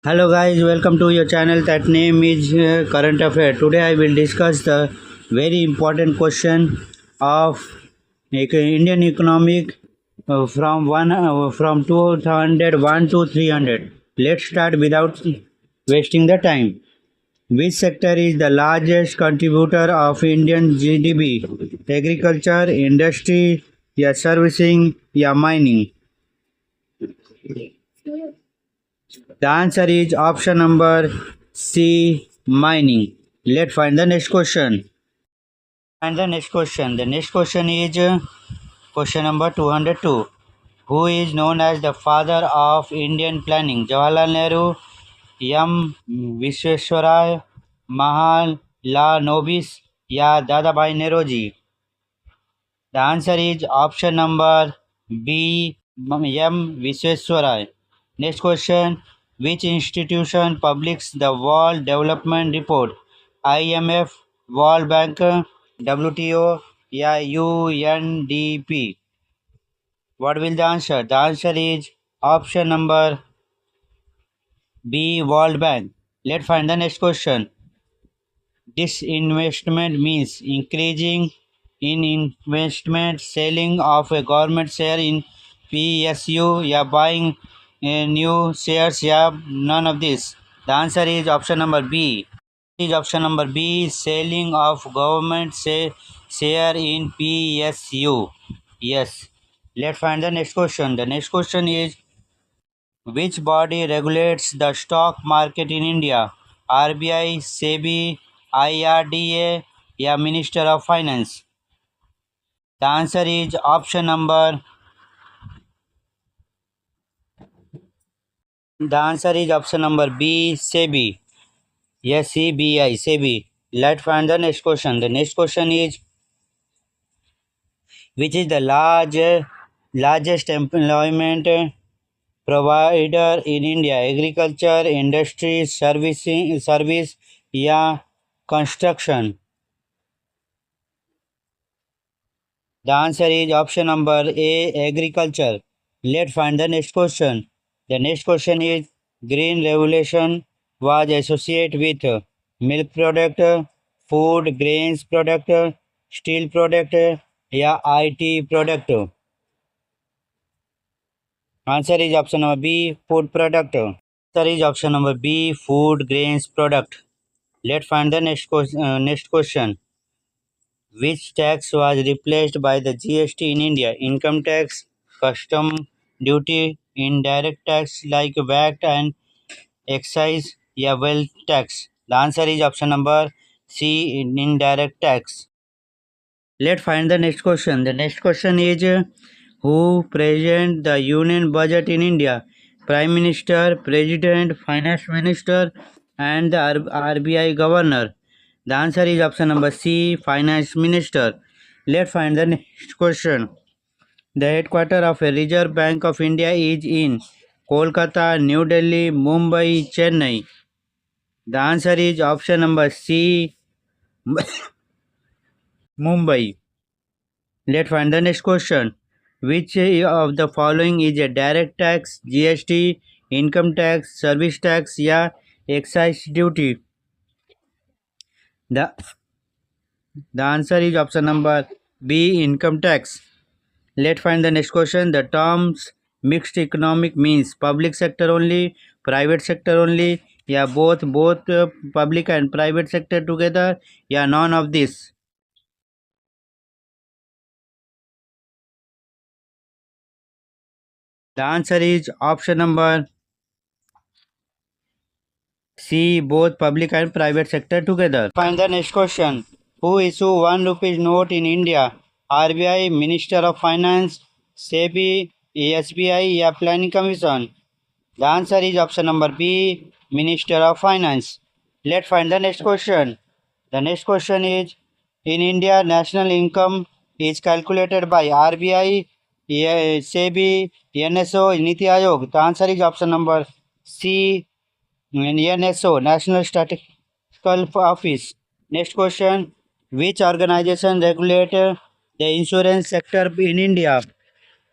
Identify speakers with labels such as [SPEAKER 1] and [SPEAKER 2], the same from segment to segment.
[SPEAKER 1] Hello guys, welcome to your channel. That name is Current Affair. Today I will discuss the very important question of Indian economic from 201 to 300. Let's start without wasting the time. Which sector is the largest contributor of Indian GDP? Agriculture, industry, yeah, servicing, yeah, mining. The answer is option number C, mining. Let's find the next question. And the next question. The next question is question number 202. Who is known as the father of Indian planning? Jawaharlal Nehru, M. Visvesvaraya, Mahala Nobis, या Dadabhai नेरोजी. The answer is option number B, M. Visvesvaraya. Next question. Which institution publishes the World Development Report? IMF, World Bank, WTO, या UNDP? What will the answer? The answer is option number B, World Bank. Let's find the next question. Disinvestment means increasing in investment, selling of a government share in PSU, या buying new shares, या none of this. The answer is option number B. Is option number B, selling of government share in PSU. Yes. Let's find the next question. The next question is which body regulates the stock market in India? RBI, SEBI, IRDA, या Minister of Finance? The answer is option number. The answer is option number B, SEBI. Yes, CBI, SEBI. Let's find the next question. The next question is which is the largest employment provider in India? Agriculture, industry, service, या construction? The answer is option number A, agriculture. Let's find the next question. The next question is green revolution was associated with milk product, food, grains product, steel product, या IT product? Answer is option number B, food product. Answer is option number B, food grains product. Let's find the next question. Which tax was replaced by the GST in India? Income tax, custom duty, indirect tax like VAT and excise, या wealth tax? The answer is option number C, indirect tax. Let's find the next question. The next question is who present the union budget in India? Prime Minister, President, Finance Minister, and the RBI Governor. The answer is option number C, Finance Minister. Let's find the next question. The headquarters of a Reserve Bank of India is in Kolkata, New Delhi, Mumbai, Chennai. The answer is option number C, Mumbai. Let's find the next question. Which of the following is a direct tax? GST, income tax, service tax, या excise duty? The, the answer is option number B, income tax. Let's find the next question. The terms mixed economic means public sector only, private sector only, या both public and private sector together, या none of this? The answer is option number C, both public and private sector together. Find the next question. Who issue 1 rupees note in India? RBI, Minister of Finance, SEBI, SBI, या Planning Commission? The answer is option number B, Minister of Finance. Let's find the next question. The next question is in India, national income is calculated by RBI, SEBI, NSO, Niti Aayog. The answer is option number C, NSO, National Statistical Office. Next question. Which organization regulates the insurance sector in India?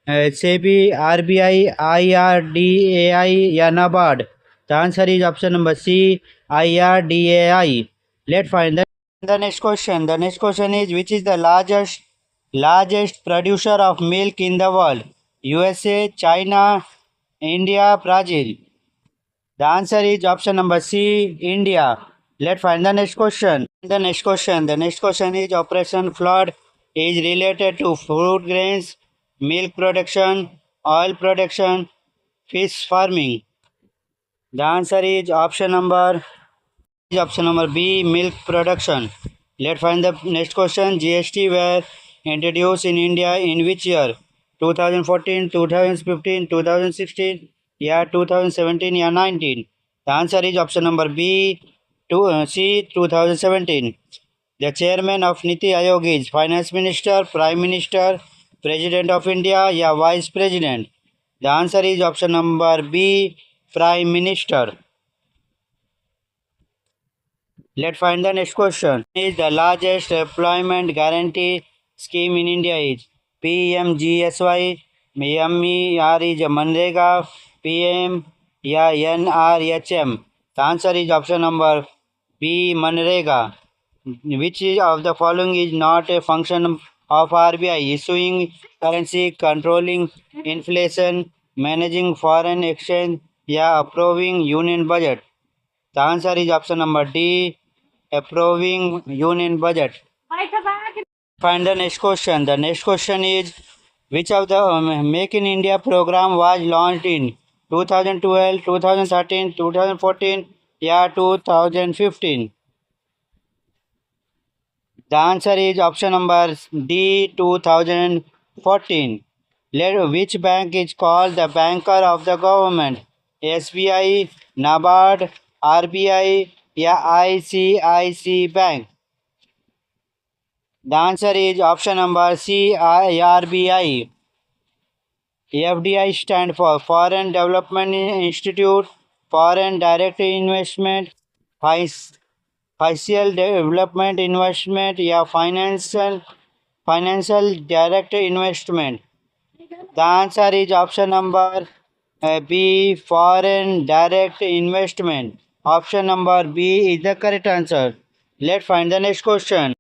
[SPEAKER 1] SEBI, RBI, IRDAI, या NABARD? The answer is option number C, IRDAI. Let's find the next question. The next question is, which is the largest producer of milk in the world? USA, China, India, Brazil. The answer is option number C, India. Let's find the next question. The next question is, Operation Flood is related to fruit grains, milk production, oil production, fish farming. The answer is option number B, milk production. Let's find the next question. GST were introduced in India in which year? 2014, 2015, 2016, yeah, 2017, yeah, 19. The answer is option number B, C, 2017. The chairman of Niti Aayog is Finance Minister, Prime Minister, President of India, yeah, Vice President. The answer is option number B, Prime Minister. Let's find the next question. Is the largest employment guarantee scheme in India is PMGSY, MER is Manrega, PM, yeah, NRHM. The answer is option number B, Manrega. Which of the following is not a function of RBI? Issuing currency, controlling inflation, managing foreign exchange, yeah, approving union budget. The answer is option number D, approving union budget. Find the next question. The next question is, which of the Make in India program was launched in 2012, 2013, 2014, yeah, 2015? The answer is option number D, 2014. Which bank is called the banker of the government? SBI, NABARD, RBI, yeah, ICICI Bank. The answer is option number C, RBI. FDI stand for Foreign Development Institute, Foreign Direct Investment, Financial Development Investment, या Financial Direct Investment. The answer is option number B, Foreign Direct Investment. Option number B is the correct answer. Let's find the next question.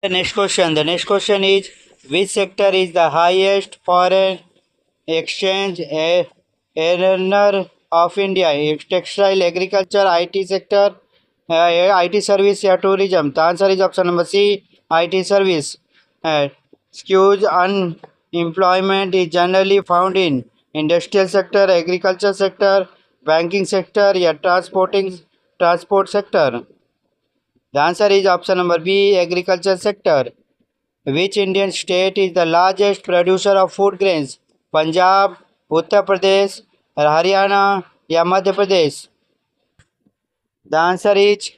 [SPEAKER 1] The next question is, which sector is the highest foreign exchange earner of India? Textile, agriculture, IT sector, IT service, or tourism? The answer is option number C, IT service. Skewed unemployment is generally found in industrial sector, agriculture sector, banking sector, or transport sector. The answer is option number B, agriculture sector. Which Indian state is the largest producer of food grains? Punjab, Uttar Pradesh, Haryana, या Madhya Pradesh? The answer is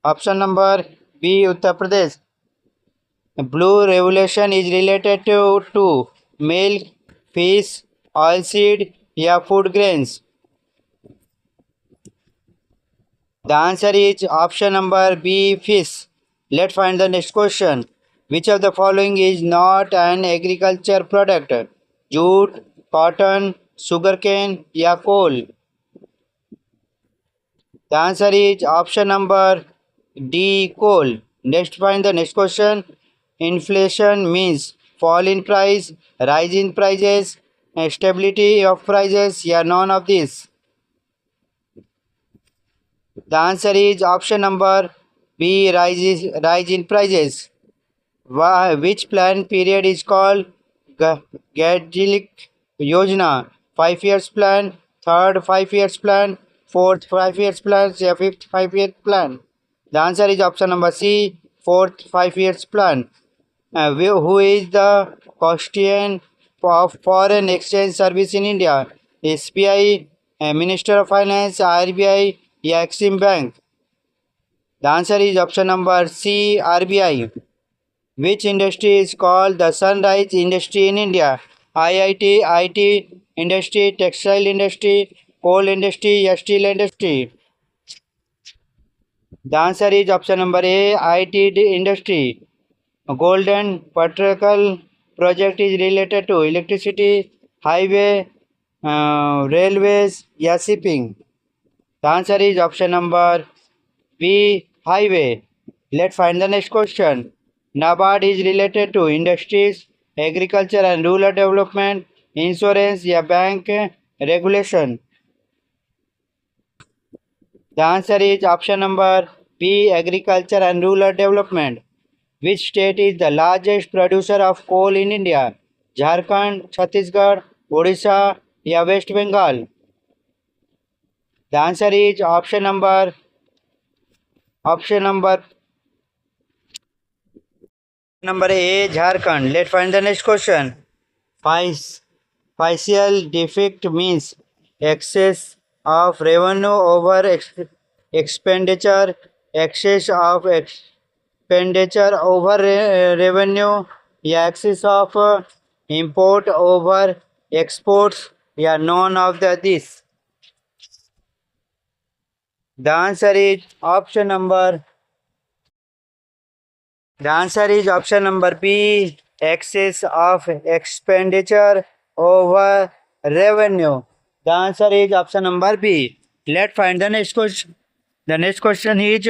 [SPEAKER 1] option number B, Uttar Pradesh. Blue revolution is related to milk, fish, oilseed, या food grains? The answer is option number B, fish. Let's find the next question. Which of the following is not an agriculture product? Jute, cotton, sugarcane, या coal? The answer is option number D, coal. Next, find the next question. Inflation means fall in price, rise in prices, stability of prices, या none of these? The answer is option number B, rise in prices. Which plan period is called Gadgilic Yojana? 5 years plan, third 5 years plan, fourth 5 years plan, या fifth 5 years plan? The answer is option number C, fourth 5 years plan. Who is the custodian of foreign exchange service in India? SBI, Minister of Finance, RBI, या Exim Bank? The answer is option number C, RBI. Which industry is called the sunrise industry in India? IIT, IT industry, textile industry, coal industry, या steel industry? The answer is option number A, IT industry. Golden Particle project is related to electricity, highway, railways, या shipping? The answer is option number B. Highway. Let's find the next question. NABARD is related to industries, agriculture and rural development, insurance, या bank regulation. The answer is option number B. Agriculture and rural development. Which state is the largest producer of coal in India? Jharkhand, Chhattisgarh, Odisha, या West Bengal? The answer is option number number A, Jharkhand. Let's find the next question. Fiscal deficit means excess of revenue over expenditure, excess of expenditure over revenue, या excess of import over exports, या none of this. The answer is option number B, excess of expenditure over revenue. The answer is option number B. Let's find the next question. The next question is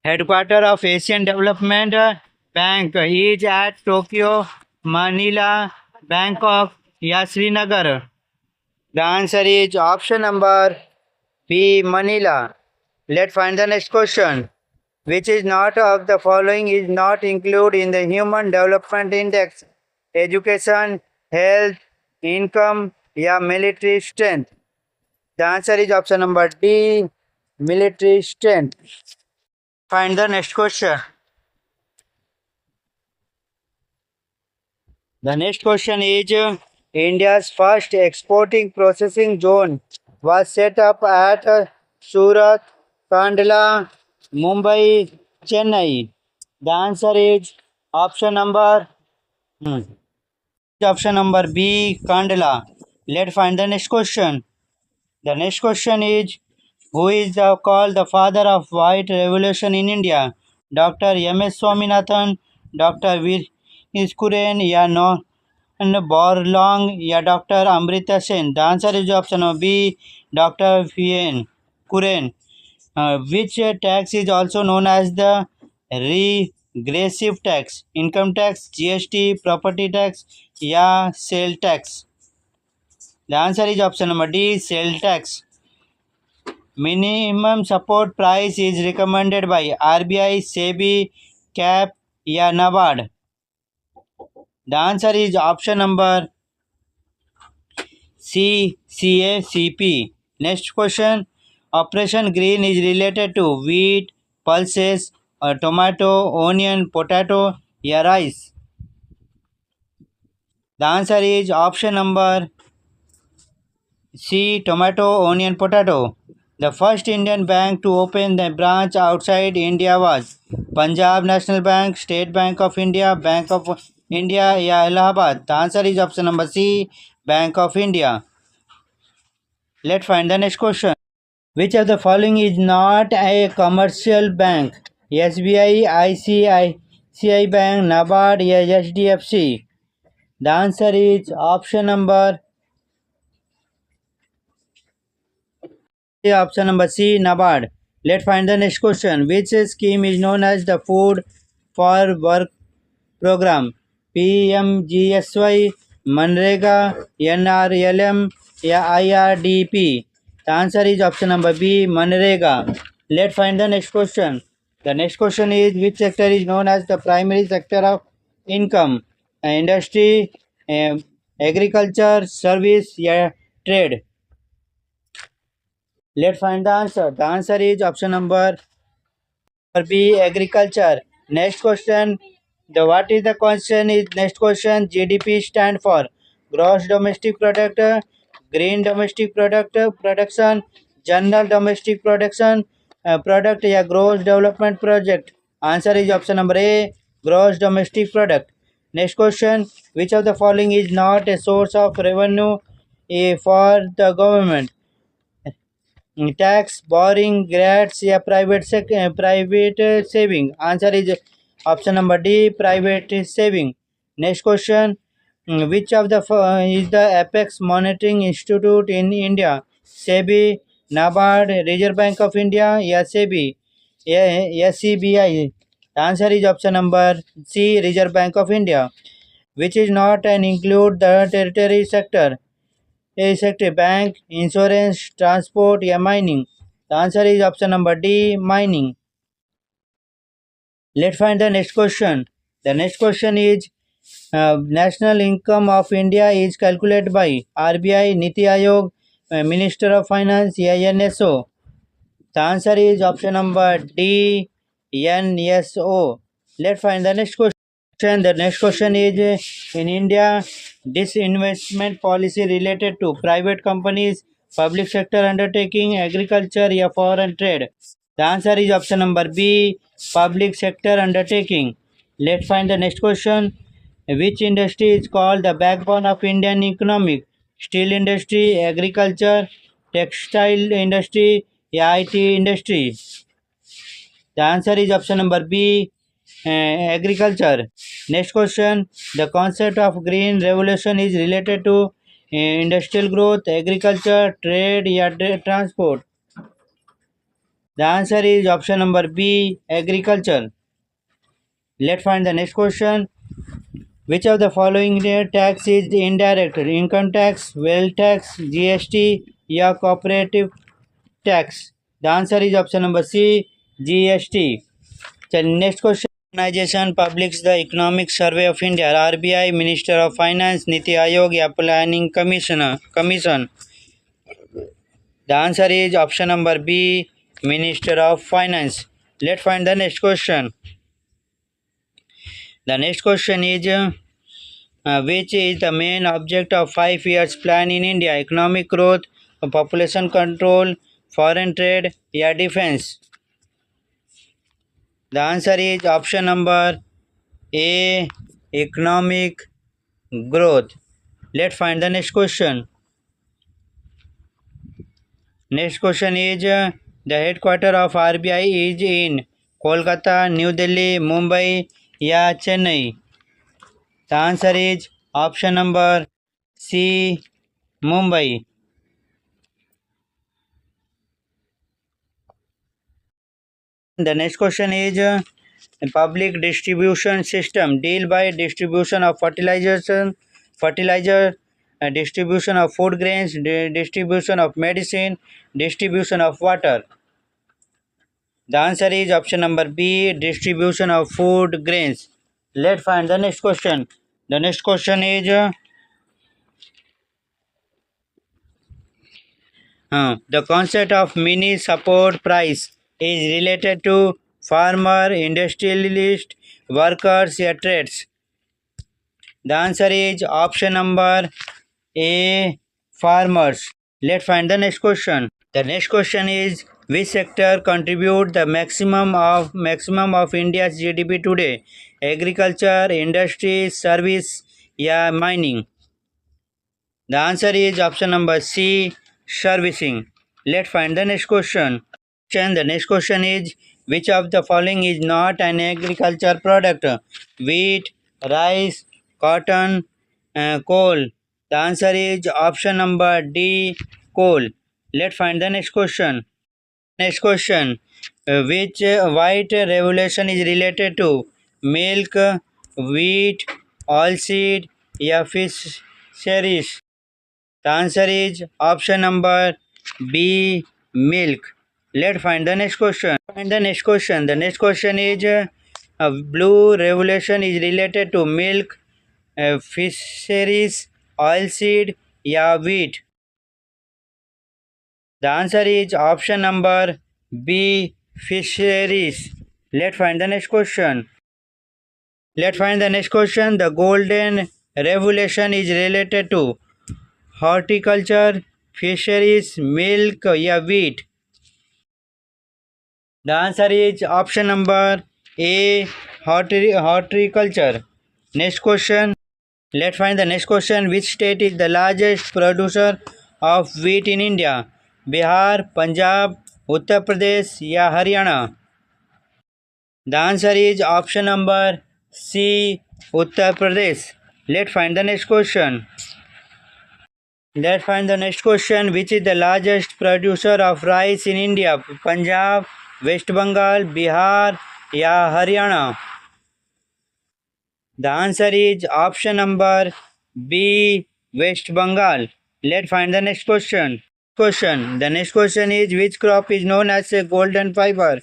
[SPEAKER 1] headquarters of Asian Development Bank is at Tokyo, Manila, Bangkok, या Srinagar. The answer is option number B, Manila. Let's find the next question. Which is not of the following is not included in the Human Development Index? Education, health, income, या military strength? The answer is option number D, military strength. Find the next question. The next question is India's first exporting processing zone was set up at Surat, Kandla, Mumbai, Chennai. The answer is option number B, Kandla. Let's find the next question. The next question is who is called the father of white revolution in India? Dr. M.S. Swaminathan, Dr. Veer Kuren, या Borlong, या Dr. Amrita Sen? The answer is option number B, Dr. Kuren. Which tax is also known as the regressive tax? Income tax, GST, property tax, या sale tax? The answer is option number D, sale tax. Minimum support price is recommended by RBI, SEBI, CAP, या NABARD? The answer is option number C, CACP. Next question. Operation Green is related to wheat, pulses, tomato, onion, potato, या rice? The answer is option number C, tomato, onion, potato. The first Indian bank to open the branch outside India was Punjab National Bank, State Bank of India, Bank of India, या Allahabad? The answer is option number C, Bank of India. Let's find the next question. Which of the following is not a commercial bank? SBI, ICICI Bank, NABARD, या HDFC? The answer is option number C, NABARD. Let's find the next question. Which scheme is known as the Food for Work program? PMGSY, MNREGA, NRLM, या IRDP? The answer is option number B, MNREGA. Let's find the next question. The next question is which sector is known as the primary sector of income? Industry, agriculture, service, या trade? Let's find the answer. The answer is option number B, agriculture. Next question. What is the question is next question. GDP stand for gross domestic product, green domestic product production, general domestic production product, या gross development project? Answer is option number A, gross domestic product. Next question. Which of the following is not a source of revenue for the government? Tax, borrowing, grants, या private saving? Answer is option number D, private saving. Next question. Which of the is the apex monitoring institute in India? SEBI, NABARD, Reserve Bank of India, या SEBI, SCBI. The answer is option number C, Reserve Bank of India. Which is not and include the territory sector? A sector, bank, insurance, transport, या mining. The answer is option number D, mining. Let's find the next question. The next question is national income of India is calculated by RBI, Niti Aayog, Minister of Finance, या NSO. The answer is option number D, NSO. Let's find the next question. The next question is in India, disinvestment policy related to private companies, public sector undertaking, agriculture, या foreign trade. The answer is option number B, public sector undertaking. Let's find the next question. Which industry is called the backbone of Indian economic? Steel industry, agriculture, textile industry, या IT industry. The answer is option number B, agriculture. Next question. The concept of green revolution is related to industrial growth, agriculture, trade, या transport. The answer is option number B, agriculture. Let's find the next question. Which of the following tax is indirect? Income tax, wealth tax, GST, या cooperative tax? The answer is option number C, GST. Next question. Organization publishes the Economic Survey of India, RBI, Minister of Finance, Niti Aayog, या Planning Commission. The answer is option number B, Minister of Finance. Let's find the next question. The next question is which is the main object of 5 years plan in India? Economic growth, population control, foreign trade, या defense? The answer is option number A, economic growth. Let's find the next question. Next question is the headquarter of RBI is in Kolkata, New Delhi, Mumbai, या Chennai? The answer is option number C, Mumbai. The next question is public distribution system deal by distribution of fertilizer, distribution of food grains, distribution of medicine, distribution of water. The answer is option number B, distribution of food grains. Let's find the next question. The next question is the concept of mini support price is related to farmer, industrialist, workers, or trades. The answer is option number A, farmers. Let's find the next question. The next question is which sector contribute the maximum of India's GDP today? Agriculture, industry, service, या mining? The answer is option number C, servicing. Let's find the next question. The next question is which of the following is not an agriculture product? Wheat, rice, cotton, coal. The answer is option number D, coal. Let's find the next question. Next question. Which white revolution is related to milk, wheat, oilseed, या fisheries? The answer is option number B, milk. Let's find the next question. The next question is blue revolution is related to milk, fisheries, oilseed, या wheat? The answer is option number B, fisheries. Let's find the next question. The golden revolution is related to horticulture, fisheries, milk, या wheat? The answer is option number A, horticulture. Next question. Let's find the next question. Which state is the largest producer of wheat in India? Bihar, Punjab, Uttar Pradesh, या Haryana? The answer is option number C, Uttar Pradesh. Let's find the next question. Let's find the next question. Which is the largest producer of rice in India? Punjab, West Bengal, Bihar, या Haryana? The answer is option number B, West Bengal. Let's find the next question. The next question is, which crop is known as a golden fiber?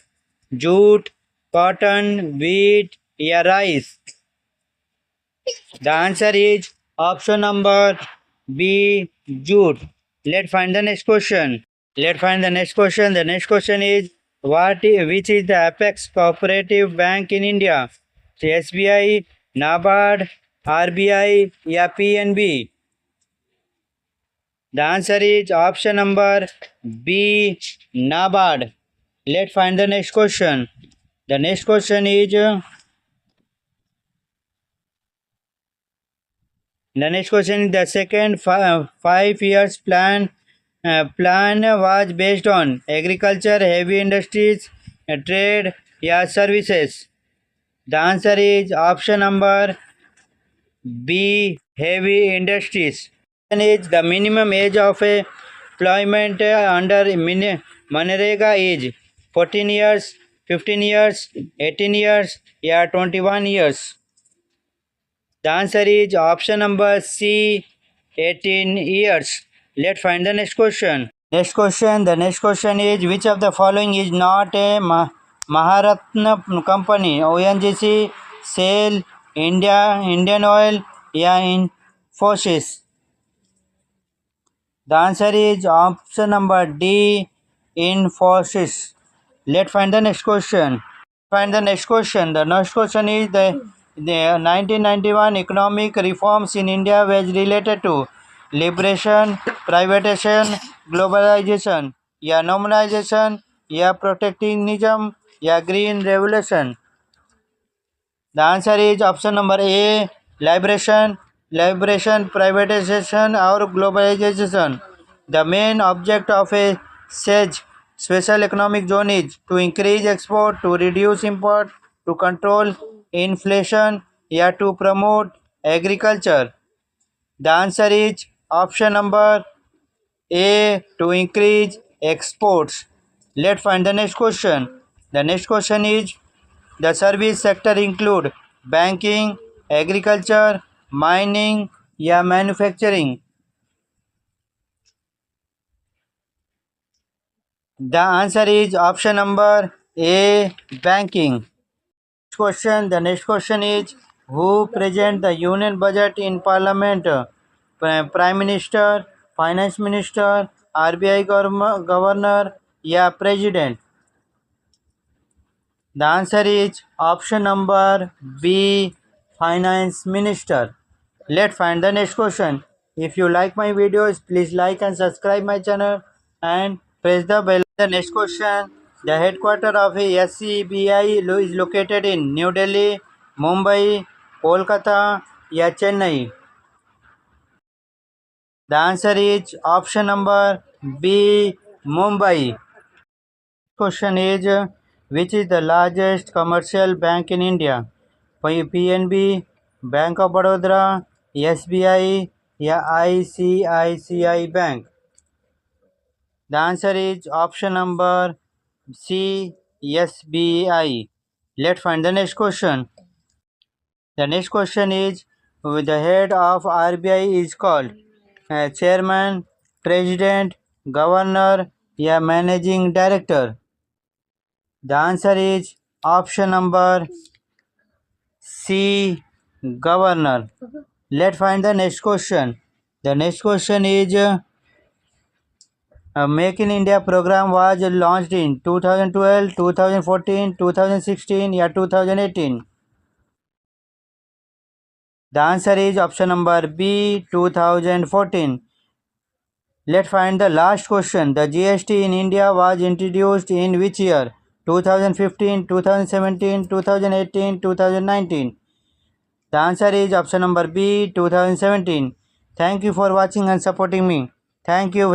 [SPEAKER 1] Jute, cotton, wheat, या rice? The answer is option number B, jute. Let's find the next question. The next question is, which is the apex cooperative bank in India? SBI, NABARD, RBI, या PNB? The answer is option number B, NABARD. Let's find the next question. The next question is, the second 5 years plan was based on agriculture, heavy industries, trade, या services? The answer is option number B, heavy industries. Is the minimum age of employment under Manrega is 14 years, 15 years, 18 years, या 21 years? The answer is option number C, 18 years. Let's find the next question. The next question is, which of the following is not a Maharatna company? ONGC, SAIL, Indian Oil, या Infosys? The answer is option number D, Infosys. Let's find the next question. The next question is, the 1991 economic reforms in India was related to liberation, privatization, globalization, या normalization, या protectionism, या green revolution? The answer is option number A, liberation, privatization, or globalization. The main object of a SEZ, special economic zone, is to increase export, to reduce import, to control inflation, या to promote agriculture? The answer is option number A, to increase exports. Let's find the next question. The next question is, the service sector include banking, agriculture, mining, या manufacturing? The answer is option number A, banking. The next question is, who present the union budget in parliament? Prime Minister, Finance Minister, RBI governor, या president? The answer is option number B, Finance Minister. Let's find the next question. If you like my videos, please like and subscribe my channel and press the bell. The next question. The headquarters of SCBI is located in New Delhi, Mumbai, Kolkata, या Chennai? The answer is option number B, Mumbai. Question is, which is the largest commercial bank in India? PNB, Bank of Baroda, SBI, या ICICI Bank? The answer is option number C, SBI. Let's find the next question. The next question is, the head of RBI is called chairman, president, governor, या managing director? The answer is option number C, governor. Let's find the next question. The next question is, Make in India program was launched in 2012, 2014, 2016, या 2018? The answer is option number B, 2014. Let's find the last question. The GST in India was introduced in which year? 2015, 2017, 2018, 2019? The answer is option number B, 2017. Thank you for watching and supporting me. Thank you.